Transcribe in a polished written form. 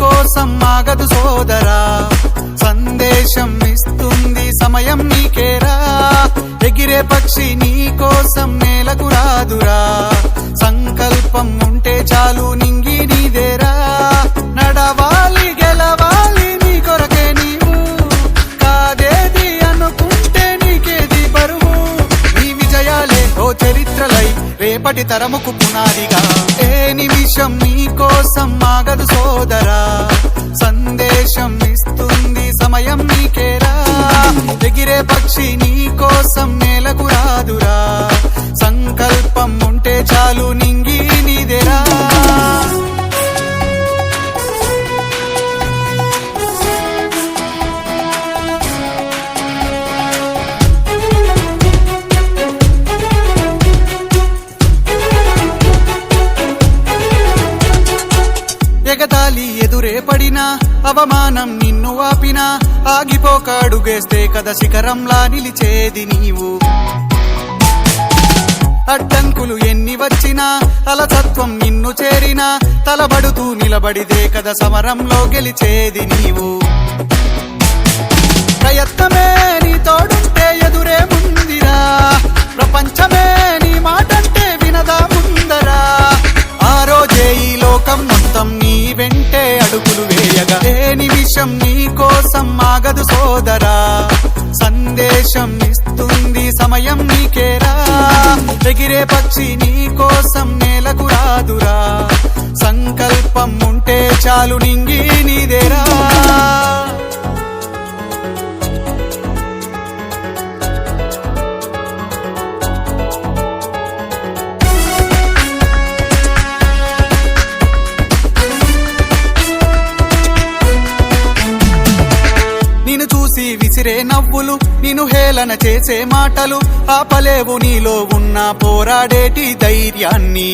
కోసం ఆగదు సోదరా, సందేశం ఇస్తుంది సమయం నీకేరా. ఎగిరే పక్షి నీ కోసం నేలకు రాదురా, సంకల్పం ఉంటే చాలు నింగి నీదేరా. నడవాలి గెలవాలి నీ కొరకే నీవు, కాదేది అనుకుంటే నీకేది బరువు. నీ విజయాలే ఓ చరిత్రలై రేపటి తరముకు పునాదిగా. ఏ నిమిషం నీ కోసం ఆగదు సోదరా, సందేశం ఇస్తుంది సమయం నీకేరా. ఎగిరే పక్షి నీ కోసం నేలకు రాదురా, సంకల్పం ఉంటే చాలు నింగి నీదేరా. ఎగతాళి ఎదురే పడినా, అవమానం నిన్ను ఆపినా, ఆగిపోక అడుగేస్తే కదా శిఖరంలా నిలిచేది నీవు. అడ్డంకులు ఎన్ని వచ్చినా, అలసత్వం నిన్ను చేరినా, తలబడుతూ నిలబడిదే కదా సమరంలో గెలిచేది నీవు. ప్రయత్నమే నీ తోడుంటే ఎదురే ముందిరా, ప్రపంచమే నీ మాటంటే వినదా ముందరా. ఆ రోజే ఈ లోకం మొత్తం నీ వెంటే అడుగులు వేయగా. ఏ నిమిషం నీ కోసం ఆగదు సోదరా, సందేశం ఇస్తుంది సమయం నీకేరా. ఎగిరే పక్షి నీ కోసం నేలకు రాదురా, సంకల్పం ఉంటే చాలు నింగి నీదేరా. విసిరే నవ్వులు, నిన్ను హేళన చేసే మాటలు, ఆపలేవు నీలో ఉన్న పోరాడేటి ధైర్యాన్ని.